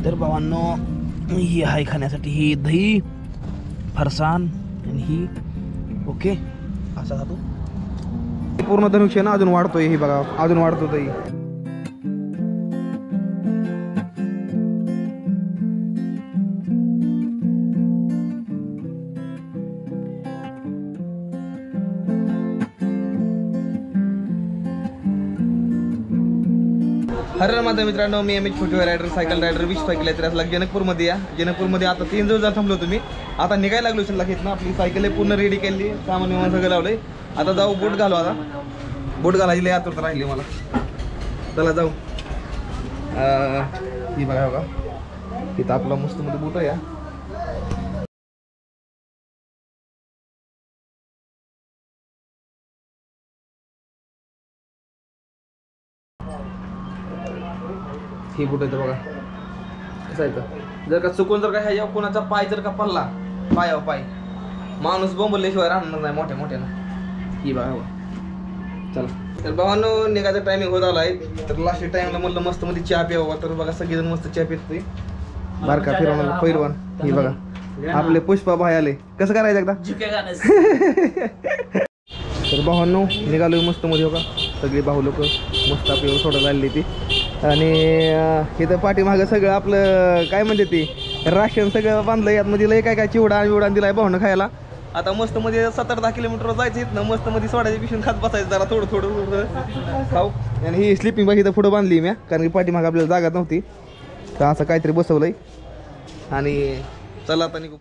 तर भावांनो ही आहे खाण्यासाठी ही दही फरसाण आणि ही ओके असा जातो पूर्ण धनुष्य ना अजून वाढतोय ही बघा अजून वाढतो दही हर माझ्या मित्रांनो मी एमएच छोटे रायडर सायकल रायडर 20 सायकल आहे तर जनकपूरमध्ये या जनकपूरमध्ये आता 3 दिवस थांबलो तुम्ही आता निघायला लागलो शिल्लक इथं आपली सायकल आहे पूर्ण रेडी केली सामान विमान सगळं लावलंय आता जाऊ बोट घालू आता बोट घालायची लय आतुरता राहिली मला चला जाऊ ही बघा बघा इथं आपला मस्त मध्ये बोट आहे या ही बोट आहे बघा कसं आहे जर का चुकून जर का ह्या कोणाचा पाय जर का पडला पायावर पाय माणूस बोंबल्याशिवाय राहणार नाही मोठ्या मोठ्यानं ही बघा चला तर भावांनो निघायचा टायमिंग होत आलाय तर लास्ट टाइमला म्हणलं मस्त मध्ये चहा प्यावा तर बघा सगळेजण मस्त चहा पितोय बारका फिरवणार पहिलवान ही बघा आपले पुष्पा भाई आले कसं करायचं एकदा तर भावांनो निघालोय मस्त मध्ये बघा सगळे भाऊ लोक मस्त आपल्याला सोडायला आलेली ती आणि इथं पाठीमागं सगळं आपलं काय म्हणते ती राशन सगळं बांधलं यात मध्ये लय काय काय चिवडा बिवडा दिलाय भावनं खायला आता मस्त मध्ये 7-10 किलोमीटर जायचं इथनं मस्त मध्ये सोडायची पिशून खात बसायचं जरा थोडं थोडं खाऊ आणि ही स्लिपिंग बाग इथं पुढं बांधली मी कारण की पाठीमागं आपल्याला जागा नव्हती तर असं काहीतरी बसवलंय आणि चला आता निघू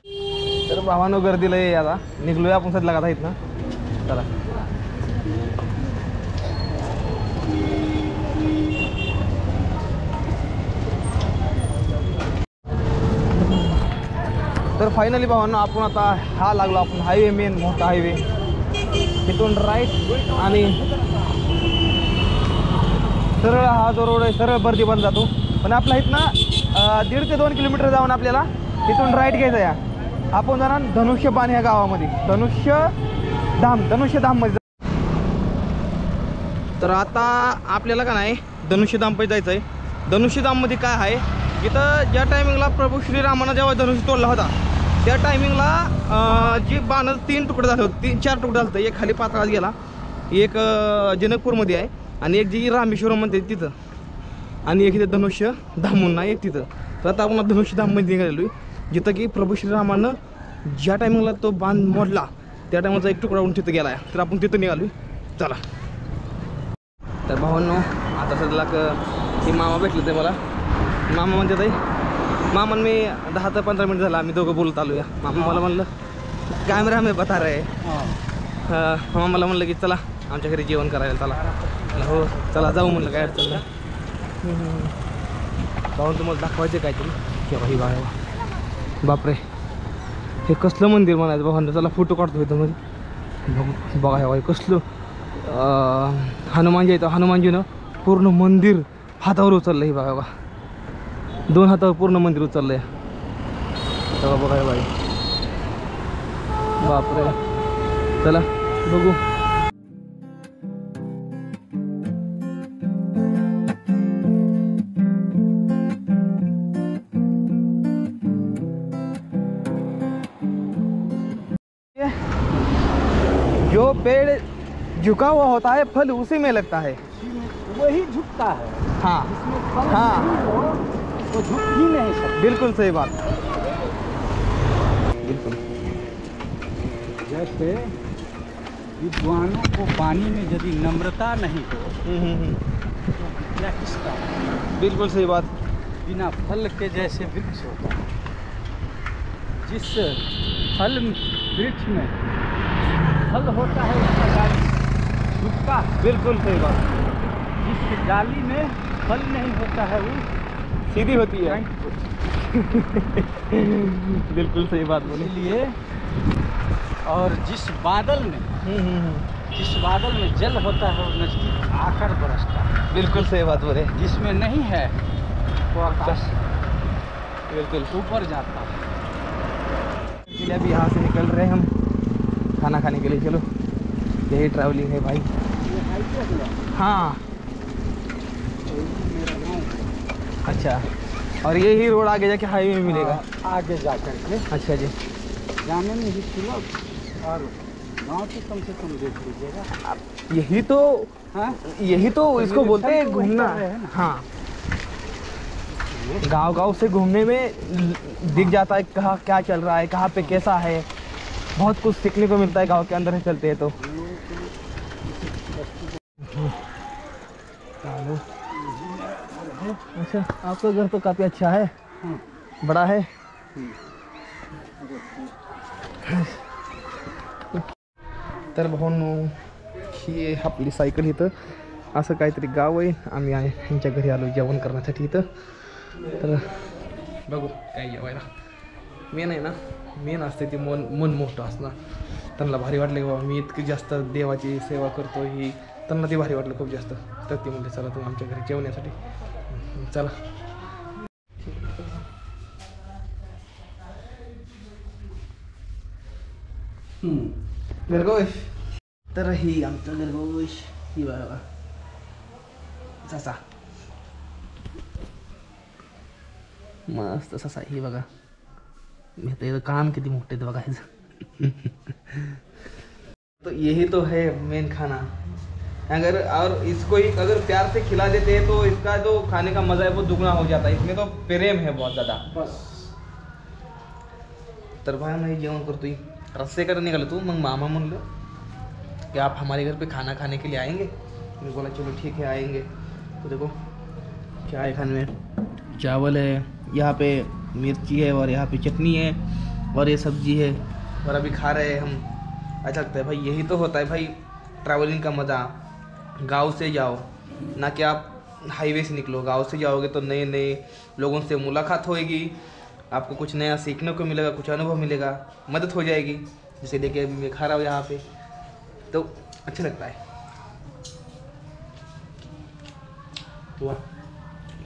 तर भावानं गर्दीला आहे आता निघलोय आपण सध्या आता इथनं चला तर फायनली भावांनो आपण आता हा लागलो आपण हायवे मेन मोठा हायवे तिथून राईट आणि सरळ हा जो रोड आहे सरळ बर्दी बंद जातो पण आपला इथनं 1.5 ते 2 किलोमीटर जाऊन आपल्याला तिथून राईट घ्यायचं या आपण जाणार धनुष्यबाण ह्या गावामध्ये धनुष्यधाममध्ये तर आता आपल्याला का नाही धनुष्यधाममध्ये जायचं आहे धनुष्यधाममध्ये काय आहे इथं ज्या टायमिंगला प्रभू श्रीरामानं जेव्हा धनुष्य तोडला होता त्या टायमिंगला जी बाण 3 तुकडे झाले होते 4 तुकडे झाले एक खाली पाताळात गेला एक जनकपूरमध्ये आहे आणि एक जी रामेश्वरम म्हणते तिथं आणि एक इथं धनुष्य धामून नाही एक तिथं तर आता आपण धनुष्यधाममध्ये निघालेलो आहे जिथं की प्रभू श्रीरामानं ज्या टायमिंगला तो बाण मोडला त्या टायमाचा एक तुकडा उडून तिथं गेला आहे तर आपण तिथं निघालो चला तर भावांनो आता सध्याला की मामा भेटले ते मला मामा म्हणते ताई मामा मी 10 ते 15 मिनिट झाला आम्ही दोघं बोलत आलो या मामा मला म्हणलं कॅमेरा आम्ही बता रे मामा मला म्हणलं की चला आमच्या घरी जेवण करायला चला हो चला जाऊ म्हणलं काय अडचण नाही जाऊन तुम्हाला दाखवायचं काहीतरी केव्हा ही बाळा बापरे हे कसलं मंदिर म्हणायचं भावांना चला फोटो काढतो इथं मध्ये बघा हे कसलं हनुमानजी येतं हनुमानजीनं पूर्ण मंदिर हातावर उचललं हे बघा बघा 2 हातावर पूर्ण मंदिर उचललंय तेव्हा बघा बाई बापरे चला बघू जो पेड़ झुका हुआ होता है फल उसी में लगता है वही झुकता है हाँ हाँ वो झुक ही नहीं सकता बिल्कुल सही बात बिल्कुल जैसे विद्वानों को पानी में यदि नम्रता नहीं हो तो क्या किसका बिल्कुल सही बात बिना फल के जैसे वृक्ष होता है जिस फल वृक्ष में फल होता है उसका डाली झुकता बिल्कुल सही बात जिस डाली में फल नहीं होता है वो सीधी होती है बिल्कुल सही बात बोली इसलिए और जिस बादल में जल होता है वो नजदीक आकर बरसता है बिल्कुल सही बात बोले जिसमें नहीं है वो आकाश बिल्कुल ऊपर जाता है इसलिए अभी यहाँ से निकल रहे हैं हम खाना खाने के लिए चलो यही ट्रैवलिंग है भाई हाँ अच्छा और यही रोड आगे जाके हाईवे में मिलेगा? आगे जा करके अच्छा जी। जाने में ही सुलभ और गाँव से कम देख लीजिएगा। यही तो, हाँ, यही तो इसको बोलते हैं तो वही घूमना। कर रहे हैं ना। हाँ, गांव से घूमने में दिख जाता है कहाँ क्या चल रहा है, कहाँ पे कैसा है। बहुत कुछ सीखने को मिलता है गांव के अंदर ही चलते हैं तो। अच्छा, आपका घर तो काफ़ी अच्छा है, बड़ा है। तर भावांनो, ही आपली सायकल इथं असं काहीतरी गाव आहे. आम्ही यांच्या घरी आलो जेवण करण्यासाठी इथं. तर बघू काय जेवायला. मेन आहे ना, मेन असते ती मन मोठं असणं. त्यांना भारी वाटलं की बाबा मी इतकी जास्त देवाची सेवा करतो, ही त्यांना ती भारी वाटलं खूप जास्त. तर ती म्हणले चला तुम्ही आमच्या घरी जेवण्यासाठी. चला. गरगोश. तर ही आमचं गरगोश, ही बघा ससा, मस्त ससा. ही बघा, मी तर कान किती मोठे ते बघायचं. तो यही तो है मेन खाना. अगर और इसको ही अगर प्यार से खिला देते हैं तो इसका जो खाने का मज़ा है वो दुगना हो जाता है. इसमें तो प्रेम है बहुत ज़्यादा. बस. तर भाई मैं जेवण करतोय. रस्से कर निघालो तू. मग मामा म्हणलं कि आप हमारे घर पे खाना खाने के लिए आएंगे. मैं बोला चलो ठीक है आएंगे. तो देखो क्या है खाने में. चावल है, यहाँ पे मिर्ची है और यहाँ पे चटनी है और ये सब्जी है और अभी खा रहे हैं हम. अच्छा लगता है भाई. यही तो होता है भाई ट्रैवलिंग का मज़ा. गांव से जाओ ना कि आप हाईवे से निकलो. गांव से जाओगे तो नए नए लोगों से मुलाकात होएगी, आपको कुछ नया सीखने को मिलेगा, कुछ अनुभव मिलेगा, मदद हो जाएगी. जैसे देखिए मैं खा रहा हूँ यहाँ पे तो अच्छा लगता है. वाह,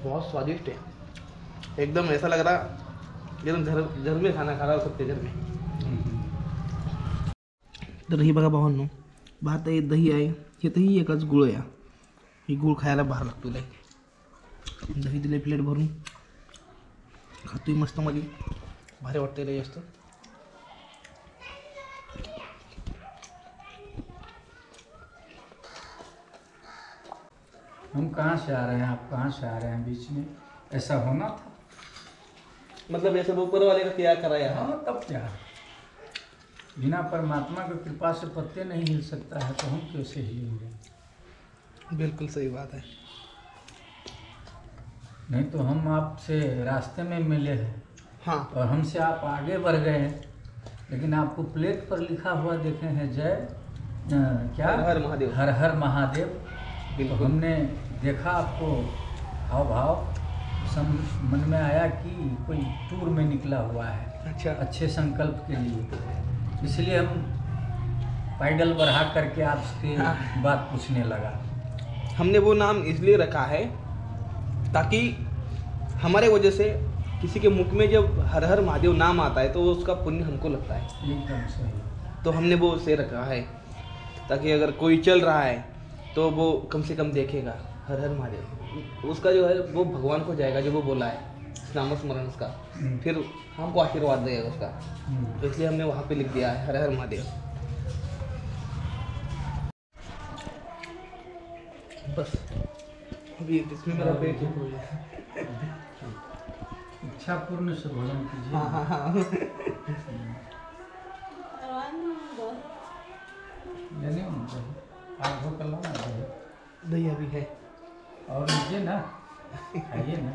बहुत स्वादिष्ट है. एकदम ऐसा लग रहा एकदम घर में खाना खा रहा हो सबके घर में. तर ही बघा भावांनो, भात आहे, दही आहे. हे दही एकाच गुळ आहे. ही गुळ खायला भार लागतो लय. दही दिले प्लेट भरून खातोय मस्त मध्ये. भारी वाटते लय जास्त. हम कहाँ से आ रहे हैं, आप कहाँ से आ रहे हैं, बीच में ऐसा होना था. मतलब ऐसे ऊपर वाले का क्या कराया. हाँ, तब क्या, बिना परमात्मा की कृपा से पत्ते नहीं हिल सकता है तो हम कैसे हिलेंगे. बिल्कुल सही बात है. नहीं तो हम आपसे रास्ते में मिले हैं हाँ, और हमसे आप आगे बढ़ गए हैं, लेकिन आपको प्लेट पर लिखा हुआ देखे हैं जय क्या, हर हर महादेव. हर हर महादेव. तो बिल्कुल. हमने देखा आपको हाव भाव, मन में आया कि कोई टूर में निकला हुआ है अच्छा. अच्छे संकल्प के लिए, इसलिए हम पैडल बढ़ा करके आपसे हाँ. बात पूछने लगा. हमने वो नाम इसलिए रखा है ताकि हमारे वजह से किसी के मुख में जब हर हर महादेव नाम आता है तो उसका पुण्य हमको लगता है. एकदम सही. तो हमने वो उसे रखा है ताकि अगर कोई चल रहा है तो वो कम से कम देखेगा हर हर महादेव. उसका जो है वो भगवान को जाएगा जो वो बोला है, नाम स्मरण उसका, फिर हमको आशीर्वाद देगा उसका. तो इसलिए हमने वहाँ पे लिख दिया है हर हर महादेव. बस अभी इसमें मेरा पेट हो गया. इच्छा पूर्ण से भोजन कीजिए. हाँ हाँ हाँ. लेने आप भूख लो ना दही. दही अभी है और लीजिए ना, खाइए ना.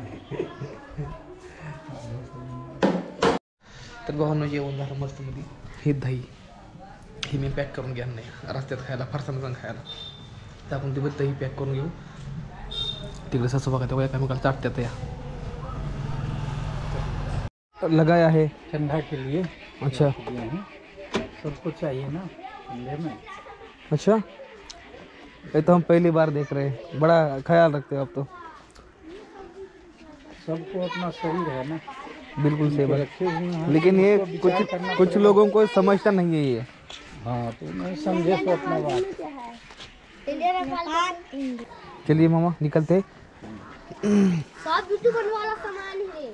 तर भावांनो जेवण झालं मस्त मध्ये. हे दही हे मी पॅक करून घ्या नाही रस्त्यात खायला फरसाण खायला. तर आपण ते दही पॅक करून घेऊ. तिकडे ससं बघा तेव्हा एकामेकाला चाटत्यात या. लगाया है ठंडा के लिए. अच्छा. सबको चाहिए ना ठंडे में. अच्छा, ये तो हम पहली बार देख रहे हैं. बड़ा ख्याल रखते हो आप तो. सबको अपना शरीर है ना. बिल्कुल सही बात. रखे हुए हैं, लेकिन ये उनको विचार करना कुछ पड़ेगा. लोगों को समझता नहीं है ये. हाँ, तो नहीं समझे तो अपना बात. चलिए मामा निकलते. सब वीडियो बनने वाला सामान है।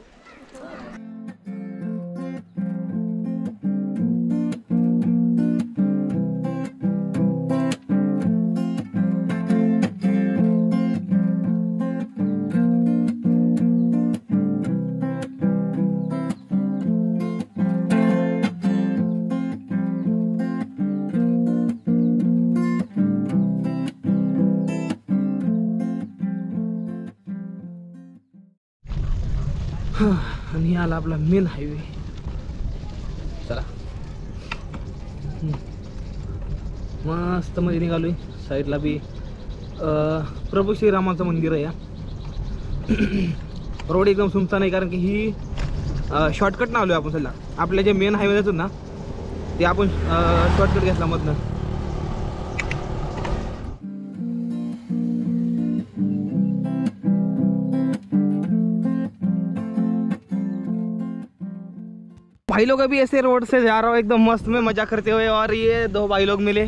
आणि आला आपला मेन हायवे. चला मस्त मध्ये निघालोय. साईडला बी प्रभू श्रीरामाचं मंदिर आहे. रोड एकदम सुमता नाही कारण की ही शॉर्टकट ना आलोय आपण. सध्या आपल्या जे मेन हायवे जातात ना ते आपण शॉर्टकट घेतला मधनं. भाई लोग अभी ऐसे रोड से जा रहा हूँ एकदम मस्त में मजा करते हुए, और ये दो भाई लोग मिले.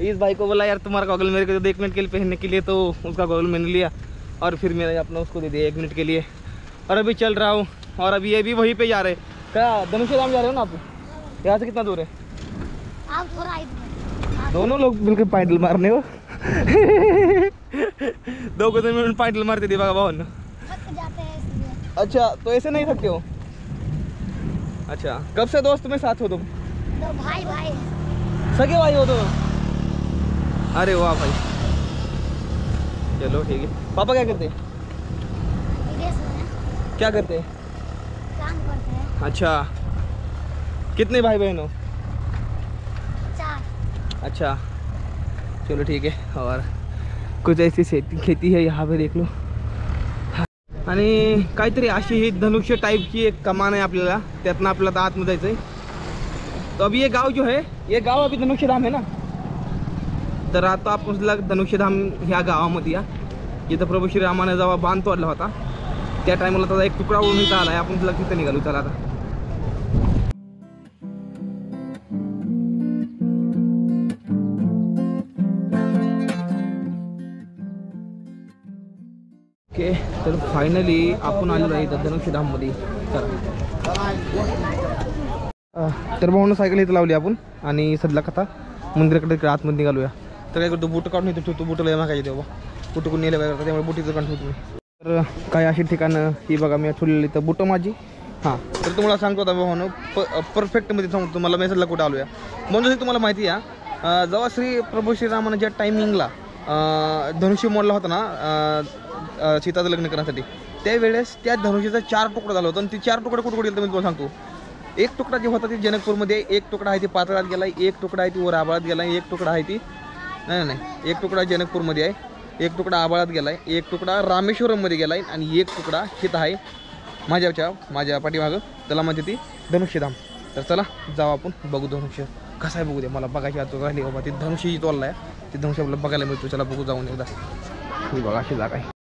इस भाई को बोला यार तुम्हारा गॉगल मेरे को दे 1 मिनट के लिए पहनने के लिए, तो उसका गॉगल मैंने लिया और फिर मैंने अपना उसको दे दिया 1 मिनट के लिए. और अभी चल रहा हूँ. और अभी ये भी वहीं पे जा रहे हैं. क्या धनुषधाम जा रहे हो ना आप? यहाँ से कितना दूर है? आप थोड़ा इधर। दोनों लोग बिल्कुल पैडल मारने हो. दो को तो पैडल मारते थे भावन. थक जाते हैं इसलिए। अच्छा तो ऐसे नहीं थकते हो? अच्छा कब से दोस्त में साथ हो तुम? तो भाई भाई सगे भाई हो तो? अरे वाह भाई, चलो ठीक है. पापा क्या करते हैं? विदेश में क्या करते हैं? काम करते हैं। अच्छा कितने भाई बहन हो? 4। अच्छा चलो ठीक है. और कुछ ऐसी खेती है यहाँ पे देख लो. आणि काहीतरी अशी ही धनुष्य टाईपची एक कमान आहे आपल्याला, त्यातनं आपल्याला आतमध्ये जायचं आहे. तो अभी ये गाव जो है, ये गाव अभी धनुष्यधाम है ना. तर आता आपण धनुष्यधाम ह्या गावामध्ये या, जिथं प्रभू श्रीरामाने जेव्हा बांध तोडला होता त्या टायमाला त्याचा एक तुकडा उडून इथं आला आहे. आपण तुला तिथं निघालो. चला आता. ओके तर फायनली आपण आलेलो आहे इथं धनुष्यधाममध्ये. तर भाऊनं सायकल इथं लावली आपण आणि सध्या कथा मंदिराकडे इकडे आतमध्ये निघालूया. तर काय करतो बुट काढून येतो. तू बुटला मागायचे तेव्हा बुट कोण नेलं काय करतो, त्यामुळे बुटीचं काढून ठेवतो मी. तर काय अशी ठिकाणं ही बघा मी ठेवलेली तर बुटं माझी. हां तर तुम्हाला सांगतो आता भाऊनं परफेक्टमध्ये सांगतो तुम्हाला मेसेजला कुठं आलो या. म्हणून जसं तुम्हाला माहिती आहे जेव्हा प्रभू श्रीरामानं ज्या टायमिंगला धनुष्य मोडला होता ना सीताचं लग्न करण्यासाठी, त्यावेळेस त्या धनुष्याचा 4 तुकडा झाला होता. आणि ते 4 तुकडे कुठे गेले तर मी तुम्हाला सांगतो. एक तुकडा जे होता ते जनकपूरमध्ये, एक तुकडा आहे ती पाताळात गेला, एक तुकडा आहे ती वर आबाळात गेला, एक तुकडा आहे ती नाही एक तुकडा जनकपूरमध्ये आहे, एक तुकडा आबाळात गेला आहे, एक तुकडा रामेश्वरममध्ये गेला आहे आणि एक तुकडा हिथं आहे माझ्या पाठीमागं, त्याला म्हणते ती धनुष्यधाम. तर चला जाऊ आपण बघू धनुष्य कसं आहे बघू दे. मला बघायची आता राहिली बाबा ती धनुष्य जी तोलला आहे ती धनुष्य आपल्याला बघायला मिळतो. चला बघू जाऊन एकदा. ही बघा अशी जागा आहे.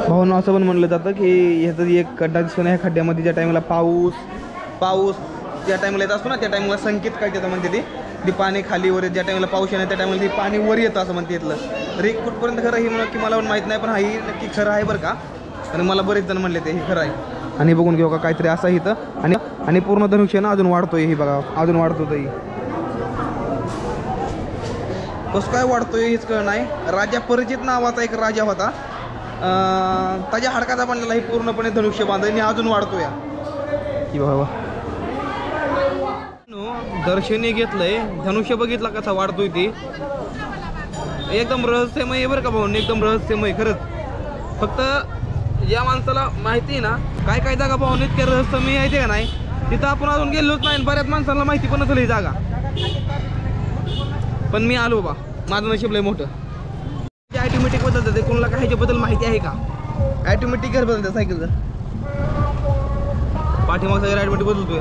भावना असं पण म्हणलं जातं की ह्याचं एक खड्डा दिसून ह्या खड्ड्यामध्ये ज्या टायमाला पाऊस ज्या टायमाला येत असतो ना त्या टायमाला संकेत काय देतं म्हणते ती पाणी खाली वर ज्या टायमाला पाऊस येणार त्या टायमाला ती पाणी वर येतं असं म्हणते इथलं. तर एक कुठपर्यंत खरं हे म्हणून की मला पण माहीत नाही, पण ही नक्की खरं आहे बरं का. आणि मला बरेच जण म्हणले ते हे खरं आहे. आणि बघून घेऊ का काहीतरी असं इथं. आणि पूर्ण धनुष्य ना अजून वाढतोय. ही बघा अजून वाढतो तरी कसं काय वाढतोय हेच कळ नाही. राजा परिचित नावाचा एक राजा होता, त्याच्या हाडकाचा बनलेला ही पूर्णपणे धनुष्य बांधणी अजून वाढतोय. की बाबा दर्शनी घेतलंय धनुष्य बघितला कसा वाढतोय ते एकदम रहस्यमय आहे बरं का भाऊ, एकदम रहस्यमय खरंच. फक्त या माणसाला माहिती आहे ना काय काय जागा भाऊ इतक्या रहस्यमय आहे ते का नाही तिथं आपण अजून गेलोच नाही. बऱ्याच माणसांना माहिती पण नसेल ही जागा, पण मी आलो बा. माझं नशीब लय मोठं. ऑटोमॅटिक बदलतं ते. कोणाला काय ह्याच्याबद्दल माहिती आहे का? ऑटोमॅटिक घर बदलतं सायकलचं पाठीमागचा घर ऑटोमॅटिक बदलतोय.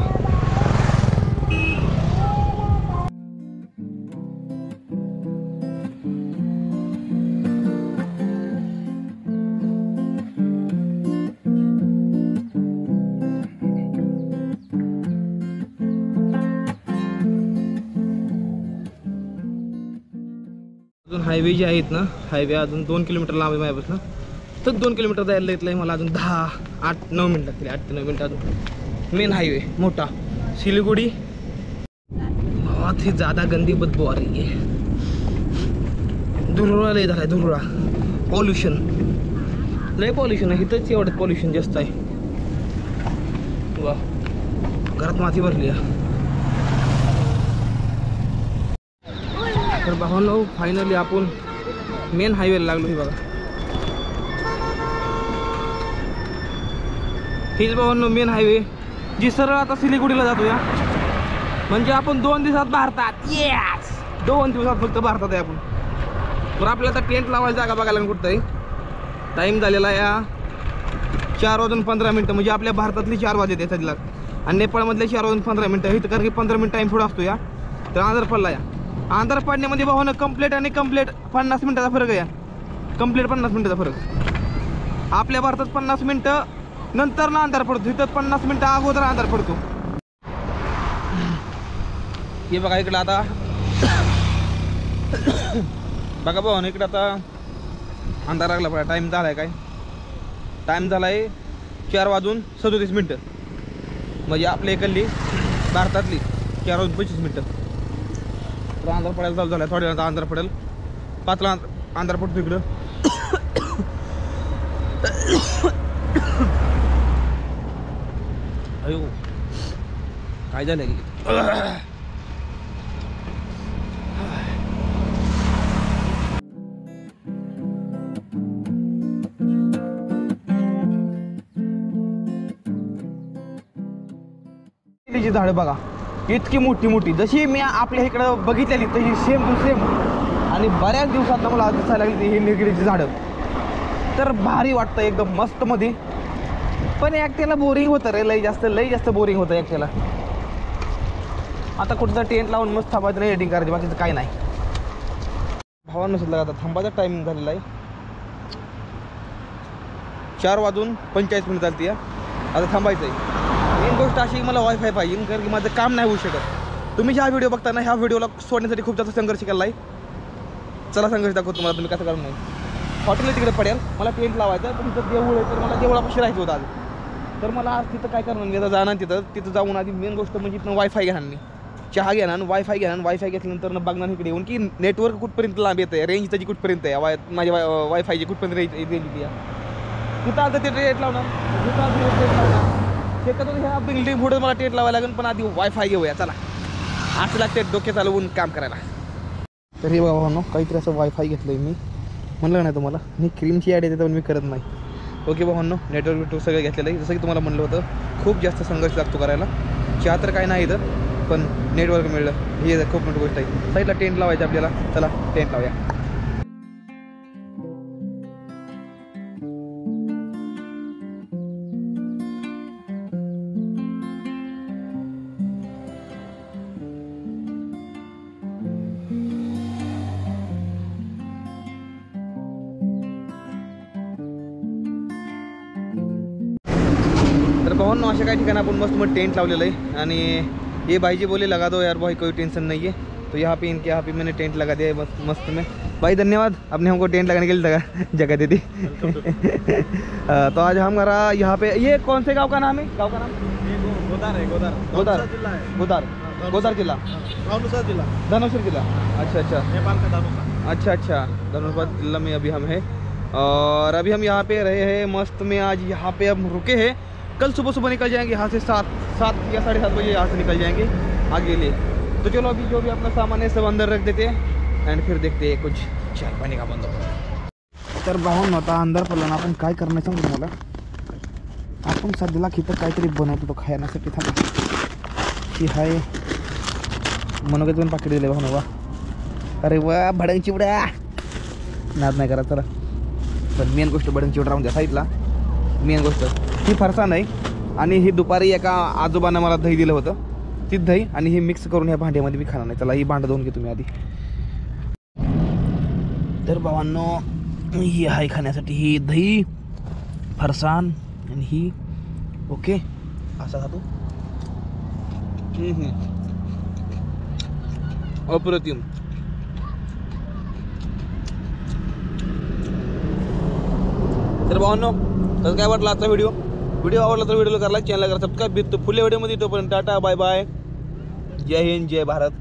अजून हायवे जे आहेत ना, हायवे अजून 2 किलोमीटर लांब आहे माझ्यापासून. तर 2 किलोमीटर जायला येतलं आहे मला अजून 8-9 मिनिट लागतील. 8 ते 9 मिनिट अजून. मेन हायवे मोठा सिलीगुड़ी. बहुत ही ज़्यादा गंदी बदबू आ रही है. धुरळा लय झालाय, धुरळा. पॉल्युशन लय पॉल्युशन आहे इथंच. एवढं पॉल्युशन जास्त आहे. वा, घरात माती भरली आहे. तर भावांनो फायनली आपण मेन हायवेला लागलो. हे बघा, हेच भावांनो मेन हायवे जी सरळ आता सिलीगुडीला जातो या. म्हणजे आपण 2 दिवसात भारतात. येस, 2 दिवसात फक्त भारतात आहे आपण. तर आपल्याला आता टेंट लावायला जागा बघायला कुठं आहे. टाईम झालेला या 4:15 म्हणजे आपल्या भारतातली 4 वाजले त्या सध्याला. आणि नेपाळमधले 4:15 इथं कारण की 15 मिनिट टाईम पुढं असतो या. तर आंध्र पडला या. आंध्र पाडण्यामध्ये भावानं कंप्लीट आणि कंप्लीट 50 मिनिटाचा फरक आहे या. कंप्लीट 50 मिनिटाचा फरक. आपल्या भारतात 50 मिनिटं नंतर ना अंधार पडतो. इथं 50 मिनिटं अगोदर अंधार पडतो. हे बघा इकडं आता बघा भावानं इकडं आता अंधार लागला पडा. टाईम झाला आहे काय, टाईम झाला आहे 4:37 म्हणजे आपल्या इकडली भारतातली 4:25 मिनिटं. तर अंधार पडायला चालू झाला. थोड्या वेळात अंधार पडेल. 5ला अंधार पडतो इकडं. अयो काय झालं की झाडं बघा इतकी मोठी मोठी जशी मी आपल्या इकडं बघितलेली तशी सेम टू सेम. आणि बऱ्याच दिवसात मला दिसायला लागली ही निलगिरीची झाडं. तर भारी वाटतं एकदम मस्त मध्ये. पण एकट्याला बोरिंग होतं रे, लई जास्त बोरिंग होतं एकट्याला. आता कुठं टेंट लावून मस्त थांबायचं नाही, एडिटिंग करायची, बाकीचं काही नाही. भावांनो नसलं आता थांबायचा टायमिंग झालेला आहे 4:45 चालते या. आता थांबायचं आहे. मेन गोष्ट अशी की मला वायफाय पाहिजे कारण की माझं काम नाही होऊ शकत. तुम्ही ह्या व्हिडिओ बघताना ह्या व्हिडिओला सोडण्यासाठी खूप जास्त संघर्ष केला आहे. चला संघर्ष दाखवतो तुम्हाला, तुम्ही कसं करून नाही. हॉटेल तिकडे पडेल, मला टेंट लावायचं. पण तिथं देऊळ आहे तर मला देवळापाशी राहायचं होतं आज. तर मला आज तिथं काय करणार मी आता जाणार तिथं जाऊन आधी मेन गोष्ट म्हणजे इथनं वायफाय घेणार मी. चहा घेणार आणि वायफाय घेणार. वायफाय घेतल्यानंतर बघणार इकडे येऊन की नेटवर्क कुठपर्यंत लांब येतं आहे, रेंज त्याची कुठपर्यंत आहे, माझ्या वायफायची कुठपर्यंत रेंज येते. तिथं आता ते टेंट लावणार. शक्यतो ह्या बिल्डिंग पुढे मला टेंट लावायला लागेल. पण आधी वायफाय घेऊया चला. असं लागते डोके चालवून काम करायला. तर हे बाबा काहीतरी असं वायफाय घेतलं आहे मी. म्हणलं नाही तुम्हाला मी क्रीमची ॲड येते पण मी करत नाही. ओके भावांनो, नेटवर्क सगळं घेतलेलं आहे. जसं की तुम्हाला म्हणलं होतं खूप जास्त संघर्ष लागतो करायला. चहा तर काय नाही इथं पण नेटवर्क मिळलं ही खूप मोठी गोष्ट आहे. साईडला टेंट लावायचं आपल्याला. चला टेंट लावूया. तर भावांनो अशा काही ठिकाणी आपण मस्त टेंट लावलेलं आहे. आणि ये भाई जी बोले लगा दो यार भाई कोई टेंशन नहीं है. तो यहाँ पे इनके यहाँ पे मैंने टेंट लगा दिया है मस्त में. भाई धन्यवाद, आपने हमको टेंट लगाने के लिए जगह दे दी. तो आज हमारा यहाँ पे ये कौन से गांव का नाम है? गांव का नाम गोदार है. गोदार जिला धनुषर जिला. अच्छा नेपाल का धनुषा. अच्छा धनुषा जिला में अभी हम हैं. और अभी हम यहाँ पे रहे हैं मस्त में. आज यहाँ पे हम रुके हैं. कल सुबह निकल जाएंगे यहाँ से 7 या 7:30 बजे यहाँ से निकल जाएंगे आगे लिए. तो चलो अभी जो भी अपना सामान है सब अंदर रख देते हैं एंड फिर देखते हैं कुछ चाय पानी का बंदोबस्त. तर भाऊन आता अंधार पडला ना, आपण काय करणार सांगू तुम्हाला. आपण सध्याला खितं काहीतरी बनवतो तो खाण्यासाठी. थांबा ही हाय मनोगत पण पाकिट दिले भाऊ. वा अरे वा, भडंग चिवडा. नाद नाही करा चला. पण मेन गोष्ट भडंग चिवडा राहून द्या साईडला. मेन गोष्ट ही फरसाण आहे. आणि ही दुपारी एका आजोबानं मला दही दिलं होतं. ती दही आणि हे मिक्स करून ह्या भांड्यामध्ये मी खाणार नाही. त्याला ही भांडं धुवून घेतो मी आधी. तर भावांनो ही आहे खाण्यासाठी ही दही फरसाण आणि ही. ओके असा खातो. अप्रतिम. तर भावांनो कसं काय वाटलं आजचा व्हिडिओ आवडला तर व्हिडिओला करा, चॅनलला करा सबस्क्राईब. भेटतो पुढल्या व्हिडिओमध्ये. तोपर्यंत टाटा बाय बाय. जय हिंद जय भारत.